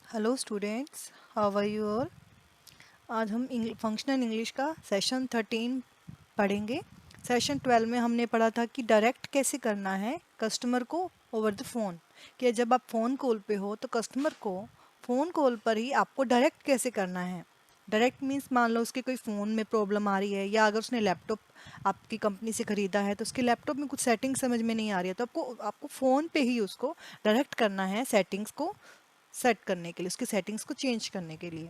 Hello students, how are you all. आज हम functional English का सेशन 13 पढ़ेंगे। सेशन 12 में हमने पढ़ा था कि डायरेक्ट कैसे करना है कस्टमर को ओवर द फ़ोन। कि जब आप फ़ोन कॉल पे हो तो कस्टमर को फ़ोन कॉल पर ही आपको डायरेक्ट कैसे करना है। डायरेक्ट मीन्स मान लो उसके कोई फ़ोन में प्रॉब्लम आ रही है, या अगर उसने लैपटॉप आपकी कंपनी से ख़रीदा है तो उसके लैपटॉप में कुछ सेटिंग समझ में नहीं आ रही है, तो आपको आपको फ़ोन पे ही उसको डायरेक्ट करना है सेटिंग्स को सेट करने के लिए, उसकी सेटिंग्स को चेंज करने के लिए।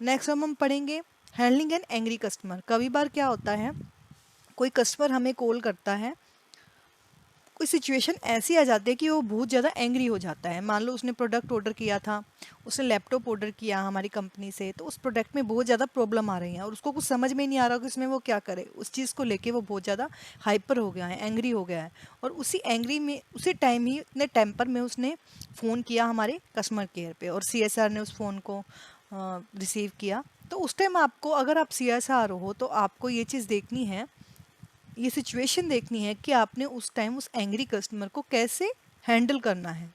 नेक्स्ट हम पढ़ेंगे हैंडलिंग एन एंग्री कस्टमर। कभी बार क्या होता है, कोई कस्टमर हमें कॉल करता है, कोई सिचुएशन ऐसी आ जाती है कि वो बहुत ज़्यादा एंग्री हो जाता है। मान लो उसने प्रोडक्ट ऑर्डर किया था, उसने लैपटॉप ऑर्डर किया हमारी कंपनी से, तो उस प्रोडक्ट में बहुत ज़्यादा प्रॉब्लम आ रही है और उसको कुछ समझ में नहीं आ रहा कि उसमें वो क्या करे। उस चीज़ को लेके वो बहुत ज़्यादा हाइपर हो गया है, एंग्री हो गया है, और उसी एंग्री में उसी टाइम ही इतने टेम्पर में उसने फ़ोन किया हमारे कस्टमर केयर पे, और सीएसआर ने उस फ़ोन को रिसीव किया। तो उस टाइम आपको, अगर आप सीएसआर हो, तो आपको ये चीज़ देखनी है, ये सिचुएशन देखनी है कि आपने उस टाइम उस एंग्री कस्टमर को कैसे हैंडल करना है।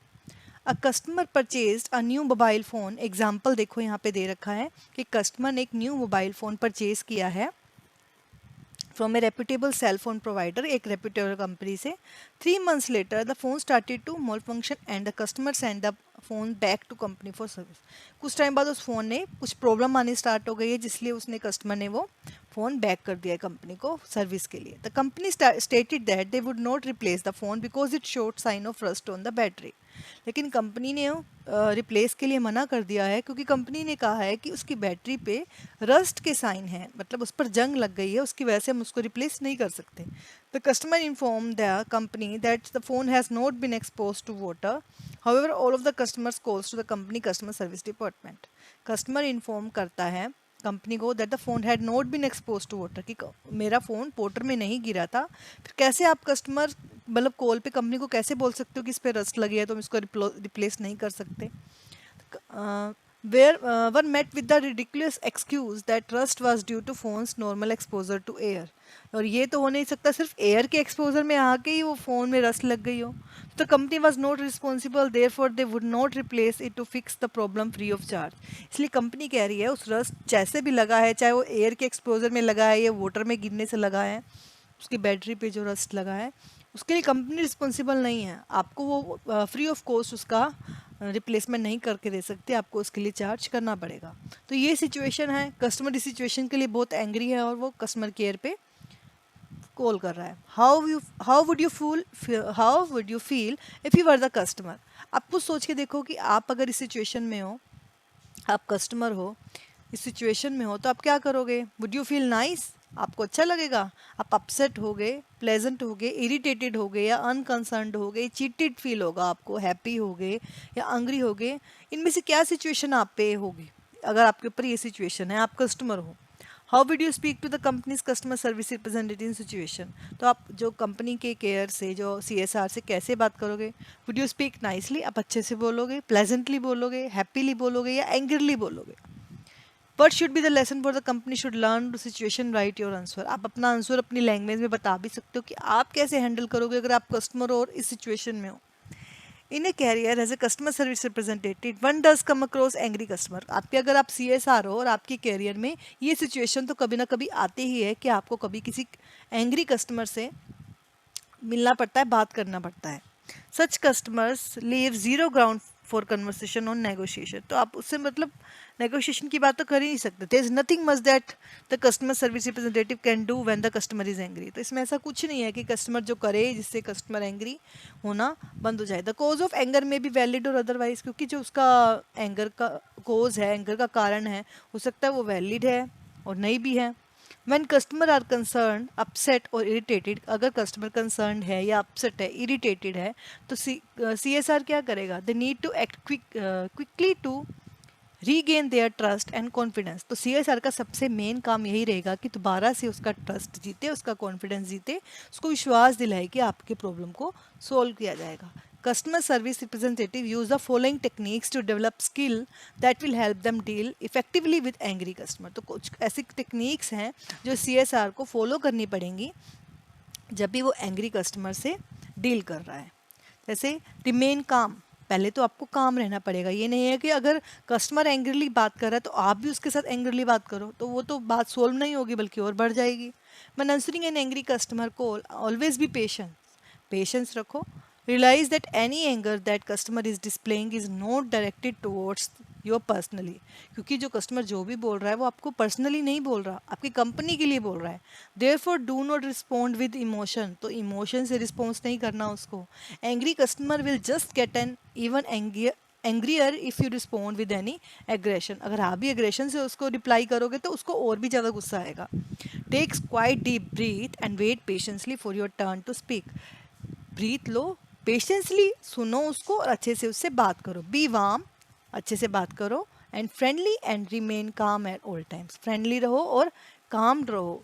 A customer purchased a new mobile phone. Example देखो यहाँ पे दे रखा है कि कस्टमर ने एक न्यू मोबाइल फ़ोन परचेज किया है from a reputable cell phone provider, एक रेप्यूटेबल कंपनी से। 3 months later the phone started to malfunction and the customer send the phone back to company for service. कुछ time बाद उस phone ने कुछ problem आनी स्टार्ट हो गई है, जिसलिए उसने कस्टमर ने वो फ़ोन बैक कर दिया है कंपनी को सर्विस के लिए। The company stated that they would not replace the phone because it showed sign of rust on the battery. लेकिन कंपनी ने रिप्लेस के लिए मना कर दिया है, क्योंकि कंपनी ने कहा है कि उसकी बैटरी पे रस्ट के साइन हैं, मतलब उस पर जंग लग गई है, उसकी वजह से हम उसको रिप्लेस नहीं कर सकते। The customer inform the company that the phone has not been expose to water. However all of the customers calls to the company customer service department. Customer inform करता है कंपनी को that the phone had not been expose to water, कि मेरा phone water में नहीं गिरा था। फिर कैसे आप कस्टमर, मतलब कॉल पे कंपनी को कैसे बोल सकते हो कि इस पर रस्ट लगी है तो हम इसको रिप्लेस नहीं कर सकते। where were met with the ridiculous excuse that rust was due to phone's normal exposure to air। और ये तो हो नहीं सकता सिर्फ एयर के एक्सपोजर में आके ही वो फ़ोन में रस्ट लग गई हो। The company was not responsible, therefore they would not replace it to fix the problem free of charge. इसलिए कंपनी कह रही है उस रस्ट जैसे भी लगा है, चाहे वो एयर के एक्सपोजर में लगा है या वाटर में गिरने से लगा है, उसकी बैटरी पे जो रस्ट लगा है, उसके लिए कंपनी रिस्पॉन्सिबल नहीं है। आपको वो फ्री ऑफ कॉस्ट उसका रिप्लेसमेंट नहीं करके दे सकते, आपको उसके लिए चार्ज करना पड़ेगा। तो ये सिचुएशन है, कस्टमर इस सिचुएशन के लिए बहुत एंग्री है और वो कस्टमर केयर पे कॉल कर रहा है। How would you feel if you are the customer. आप कुछ सोच के देखो कि आप अगर इस सिचुएशन में हो, आप कस्टमर हो, इस सिचुएशन में हो, तो आप क्या करोगे। वुड यू फील नाइस, आपको अच्छा लगेगा, आप अपसेट हो गए, प्लेजेंट हो गए, इरिटेटेड हो गए, या अनकंसर्नड हो गए, चीटेड फील होगा आपको, हैप्पी हो गए या एंग्री हो गए। इनमें से क्या सिचुएशन आप पे होगी अगर आपके ऊपर ये सिचुएशन है, आप कस्टमर हो। How would you speak to the company's customer service representative in situation. तो आप जो कंपनी के केयर से, जो सीएसआर से कैसे बात करोगे। वुड यू स्पीक नाइसली, आप अच्छे से बोलोगे, प्लेजेंटली बोलोगे, हैप्पीली बोलोगे, या एंग्रीली बोलोगे। What should be the lesson for the company should learn to situation write your answer. आप अपना आंसर अपनी लैंग्वेज में बता भी सकते हो कि आप कैसे हैंडल करोगे अगर आप कस्टमर हो और इस सिचुएशन में हो। In a career as a customer service representative one does come across angry customer. आपके, अगर आप सीएसआर हो और आपके कैरियर में ये सिचुएशन तो कभी ना कभी आती ही है कि आपको कभी किसी एंग्री कस्टमर से मिलना पड़ता है, बात करना पड़ता है। Such customers leave zero ground for conversation on negotiation. तो आप उससे मतलब नेगोशिएशन की बात तो कर ही नहीं सकते। There is nothing much that the customer service representative can do when the customer is angry. तो इसमें ऐसा कुछ नहीं है कि कस्टमर जो करे जिससे कस्टमर एंग्री होना बंद हो जाए। द कॉज ऑफ एंगर में भी वैलिड और अदरवाइज, क्योंकि जो उसका एंगर का कॉज है, एंगर का कारण है, हो सकता है वो वैलिड है और नहीं भी है। When customer are concerned, upset और irritated, अगर customer concerned है या upset है, irritated है, तो CSR क्या करेगा। They need to act quickly to regain their trust and confidence। तो CSR का सबसे मेन काम यही रहेगा कि दोबारा से उसका ट्रस्ट जीते, उसका कॉन्फिडेंस जीते, उसको विश्वास दिलाए कि आपके प्रॉब्लम को सॉल्व किया जाएगा। Customer service representative use the following techniques to develop skill that will help them deal effectively with angry customer। तो कुछ ऐसी टेक्निक्स हैं जो CSR को फॉलो करनी पड़ेंगी जब भी वो एंग्री कस्टमर से डील कर रहा है। जैसे रिमेन काम, पहले तो आपको काम रहना पड़ेगा। ये नहीं है कि अगर कस्टमर एंग्रीली बात कर रहा है तो आप भी उसके साथ एंग्रीली बात करो, तो वो तो बात सोल्व नहीं होगी बल्कि और बढ़ जाएगी। When answering an angry customer call always be patient, patience रखो। Realize that any anger that customer is displaying is not directed towards your personally, क्योंकि जो कस्टमर जो भी बोल रहा है वो आपको पर्सनली नहीं बोल रहा, आपकी कंपनी के लिए बोल रहा है। Therefore do not respond with emotion, तो इमोशन से रिस्पॉन्स नहीं करना उसको। Angry customer will just get an even angrier if you respond with any aggression, अगर आप भी एग्रेशन से उसको रिप्लाई करोगे तो उसको और भी ज़्यादा गुस्सा आएगा। Take quite deep breath and wait patiently for your turn to speak, breath low, patiently सुनो उसको और अच्छे से उससे बात करो। बी वार्म, अच्छे से बात करो। एंड फ्रेंडली एंड रिमेन काम एट ऑल टाइम्स, फ्रेंडली रहो और काम रहो।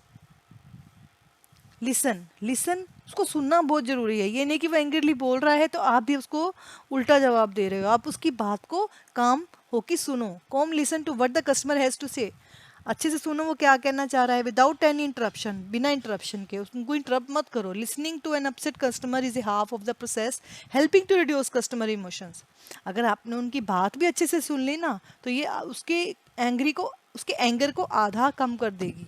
लिसन, लिसन, उसको सुनना बहुत ज़रूरी है। ये नहीं कि वो एंग्रीली बोल रहा है तो आप भी उसको उल्टा जवाब दे रहे हो, आप उसकी बात को काम हो कि सुनो। Calm listen to what the customer has to say, अच्छे से सुनो वो क्या कहना चाह रहा है। विदाउट एनी इंटरप्शन, बिना इंटरप्शन के उनको इंटरप्ट मत करो। Listening to an upset customer is a half of the process helping to reduce customer emotions, अगर आपने उनकी बात भी अच्छे से सुन ली ना तो ये उसके एंग्री को, उसके एंगर को आधा कम कर देगी।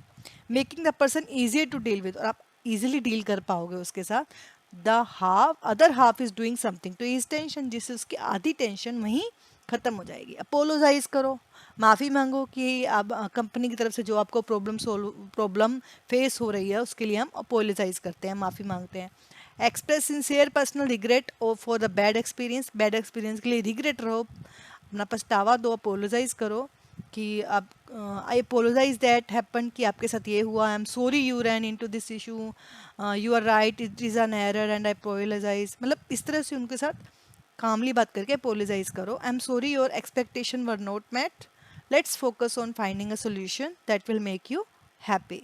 Making the person easier to deal with, और आप इजीली डील कर पाओगे उसके साथ। The half other half is doing something to ease tension, जिससे उसकी आधी टेंशन वहीं खत्म हो जाएगी। अपोलोजाइज करो, माफ़ी मांगो कि आप कंपनी की तरफ से जो आपको प्रॉब्लम फेस हो रही है उसके लिए हम अपोलोजाइज करते हैं, माफ़ी मांगते हैं। एक्सप्रेस सिंसियर पर्सनल रिग्रेट और for the bad experience, bad experience के लिए रिग्रेट रहो, अपना पछतावा दो, अपोलोजाइज करो कि आप आई अपोलोजाइज दैट हैपन, कि आपके साथ ये हुआ, I am sorry you ran into this issue, you are right, it is an error and I apologize, मतलब इस तरह से उनके साथ कामली बात करके अपोलोजाइज करो। I am sorry your expectation were not met, let's focus on finding a solution that will make you happy.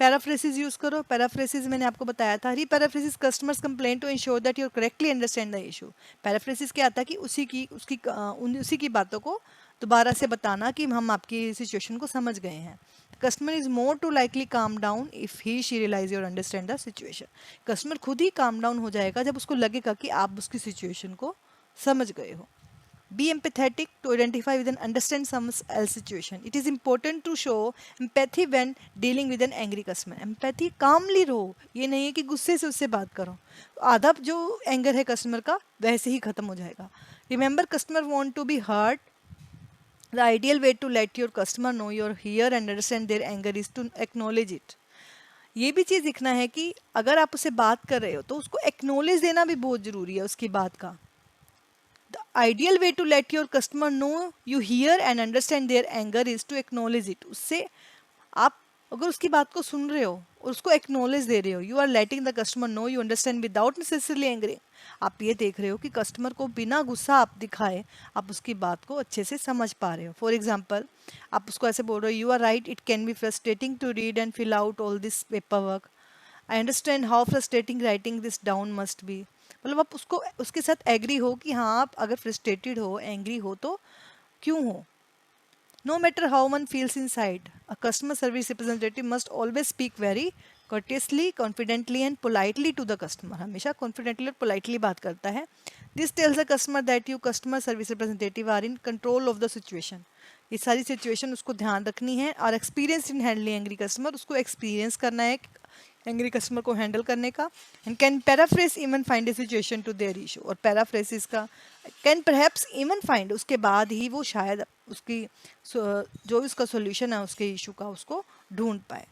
Paraphrases use करो, पैराफ्रेसिस मैंने आपको बताया था। Rephrase customers complain to ensure that you correctly understand the issue. Paraphrases क्या आता है कि उसी की बातों को दोबारा से बताना कि हम आपकी सिचुएशन को समझ गए हैं। Customer is more to likely calm down if he she realize your understand the situation, customer खुद ही काम डाउन हो जाएगा जब उसको लगेगा कि आप उसकी सिचुएशन को समझ गए हो। Be empathetic to identify with and understand someone else's situation. It is important to show empathy when dealing with an angry customer. Empathy, calmly रहो, ये नहीं है कि गुस्से से उससे बात करो, आधा जो एंगर है कस्टमर का वैसे ही खत्म हो जाएगा। Remember, customer want to be heard. The ideal way to let your customer know you're here and understand their anger is to acknowledge it. ये भी चीज़ दिखना है कि अगर आप उससे बात कर रहे हो तो उसको एक्नॉलेज देना भी बहुत ज़रूरी है उसकी बात का। The ideal way to let your customer know you hear and understand their anger is to acknowledge it. उससे आप अगर उसकी बात को सुन रहे हो और उसको एक्नॉलेज दे रहे हो, you are letting the customer know you understand without necessarily angry, आप ये देख रहे हो कि कस्टमर को बिना गुस्सा आप दिखाए आप उसकी बात को अच्छे से समझ पा रहे हो। फॉर एग्जाम्पल, आप उसको ऐसे बोल रहे हो, you are right, it can be frustrating to read and fill out all this paper work, I understand how frustrating writing this down must be. मतलब आप उसको उसके साथ एग्री हो कि हाँ आप अगर फ्रस्ट्रेटेड हो, एंग्री हो तो क्यों हो। No matter how one feels inside, a customer service representative must always speak very courteously, confidently and politely to the customer. हमेशा confidently और politely बात करता है। This tells the customer that you customer service representative are in control of the situation. ये सारी situation उसको ध्यान रखनी है और experience in handling angry customer, उसको एक्सपीरियंस करना है एंग्री कस्टमर को हैंडल करने का। And can paraphrase even find a situation to their issue, और पैराफ्रेसिस का कैन परहैप्स इवन फाइंड, उसके बाद ही वो शायद उसकी जो उसका सोल्यूशन है उसके इशू का उसको ढूंढ पाए।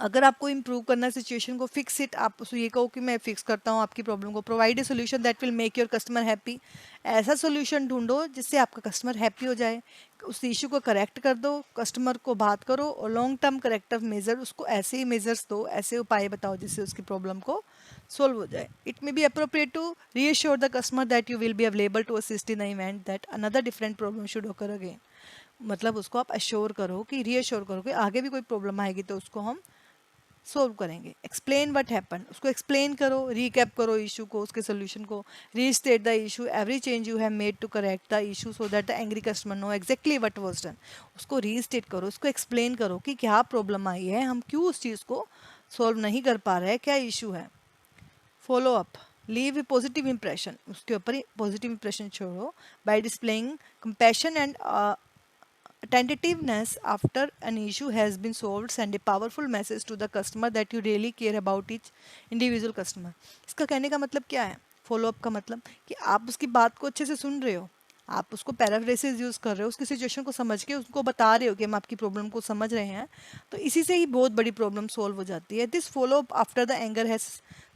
अगर आपको इम्प्रूव करना है सिचुएशन को, फिक्स इट, आप उसको ये कहो कि मैं फिक्स करता हूँ आपकी प्रॉब्लम को। Provide a solution that will make your customer happy, ऐसा सोल्यूशन ढूंढो जिससे आपका कस्टमर हैप्पी हो जाए। उस इशू को करेक्ट कर दो, कस्टमर को बात करो और लॉन्ग टर्म करेक्टिव मेजर उसको ऐसे ही मेजर्स दो, ऐसे उपाय बताओ जिससे उसकी प्रॉब्लम को सोल्व हो जाए। It may be appropriate to reassure the customer that you will be available to assist in the event that another different problem should occur again. मतलब उसको आप अश्योर करो कि रीअश्योर करो कि आगे भी कोई प्रॉब्लम आएगी तो उसको हम सोल्व करेंगे। एक्सप्लेन व्हाट हैपन, उसको एक्सप्लेन करो, रीकैप करो इशू को, उसके सोल्यूशन को। Restate the issue, every change you have made to correct the issue so that the angry customer know exactly what was done. उसको रीस्टेट करो, उसको एक्सप्लेन करो कि क्या प्रॉब्लम आई है, हम क्यों उस चीज़ को सॉल्व नहीं कर पा रहे हैं, क्या इशू है। Follow up, leave a positive impression, उसके ऊपर पॉजिटिव इंप्रेशन छोड़ो by displaying compassion and attentiveness after an issue has been solved. Send a powerful message to the customer that you really care about each individual customer. इसका कहने का मतलब क्या है? Follow up का मतलब कि आप उसकी बात को अच्छे से सुन रहे हो, आप उसको पैराफ्रेसिस यूज़ कर रहे हो, उसकी सिचुएशन को समझ के उसको बता रहे हो कि हम आपकी प्रॉब्लम को समझ रहे हैं, तो इसी से ही बहुत बड़ी प्रॉब्लम सॉल्व हो जाती है. This follow up after the anger has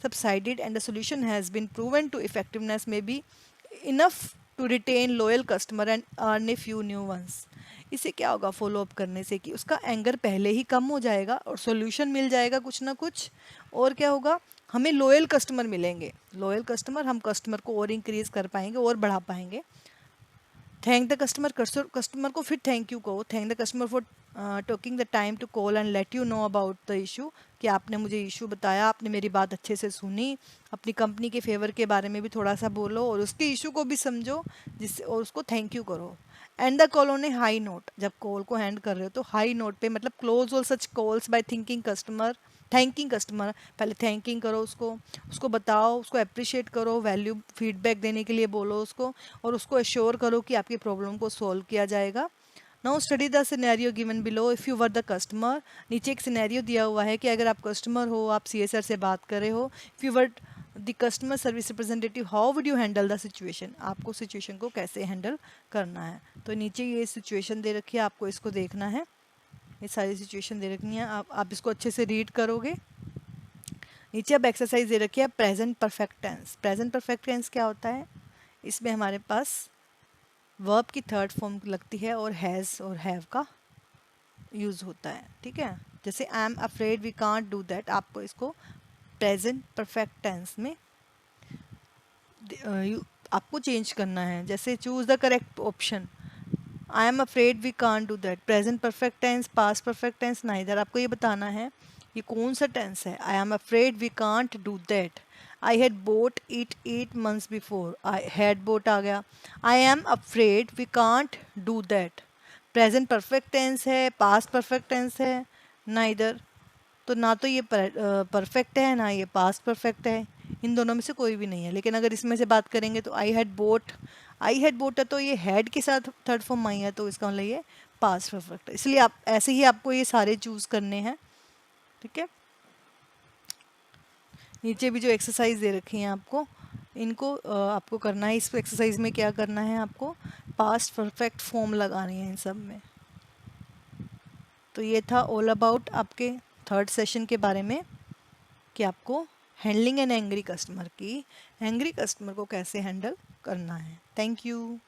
subsided and the solution has been proven to effectiveness may be enough to retain loyal customer and earn a few new ones. इससे क्या होगा follow up करने से कि उसका anger पहले ही कम हो जाएगा और सॉल्यूशन मिल जाएगा कुछ ना कुछ, और क्या होगा, हमें लॉयल कस्टमर मिलेंगे. लॉयल कस्टमर, हम कस्टमर को और इंक्रीज कर पाएंगे और बढ़ा पाएंगे. थैंक द कस्टमर, कस्टमर को फिर थैंक यू कहो. Thank the customer for taking the time to call and let you know about the issue, कि आपने मुझे इशू बताया, आपने मेरी बात अच्छे से सुनी, अपनी कंपनी के फेवर के बारे में भी थोड़ा सा बोलो और उसके इशू को भी समझो, जिससे और उसको थैंक यू करो. End the call on a high note, जब कॉल को हैंड कर रहे हो तो हाई नोट पे, मतलब close all such calls by thanking customer. पहले थैंकिंग करो उसको, उसको बताओ, उसको अप्रिशिएट करो, वैल्यू फीडबैक देने के लिए बोलो उसको, और उसको एश्योर करो कि आपकी प्रॉब्लम को सॉल्व किया जाएगा. Now study the scenario given below. If you were the customer, नीचे एक सिनेरियो दिया हुआ है कि अगर आप कस्टमर हो, आप सीएसआर से बात कर रहे हो. If you were the customer service representative, how would you handle the situation, आपको सिचुएशन को कैसे हैंडल करना है. तो नीचे ये सिचुएशन दे रखी है, आपको इसको देखना है. ये सारी सिचुएशन दे रखनी है, आप इसको अच्छे से रीड करोगे. नीचे अब एक्सरसाइज दे रखी है present perfect tense. Present perfect tense क्या होता है? इसमें हमारे पास वर्ब की थर्ड फॉर्म लगती है और हैज़ और हैव का यूज़ होता है. ठीक है, जैसे I am afraid we can't do that, आपको इसको प्रेजेंट परफेक्ट टेंस में आपको चेंज करना है. जैसे choose the correct option, I am afraid we can't do that. Present perfect tense, past perfect tense, neither. आपको ये बताना है ये कौन सा टेंस है. I am afraid we can't do that. I had bought it 8 months before, I had bought आ गया. I am afraid we can't do that. Present perfect tense है, पास्ट परफेक्ट टेंस है, नाइदर. तो ना तो ये perfect है, ना ये पास्ट परफेक्ट है, इन दोनों में से कोई भी नहीं है. लेकिन अगर इसमें से बात करेंगे तो आई हैड बोट है, तो ये हैड के साथ थर्ड फॉर्म आई है, तो इसका मतलब ये पास्ट परफेक्ट है. इसलिए आप ऐसे ही आपको ये सारे चूज करने हैं. ठीक है, नीचे भी जो एक्सरसाइज दे रखी हैं आपको, इनको आपको करना है. इस एक्सरसाइज में क्या करना है, आपको पास्ट परफेक्ट फॉर्म लगानी है इन सब में. तो ये था ऑल अबाउट आपके थर्ड सेशन के बारे में, कि आपको हैंडलिंग एन एंग्री कस्टमर को कैसे हैंडल करना है. Thank you.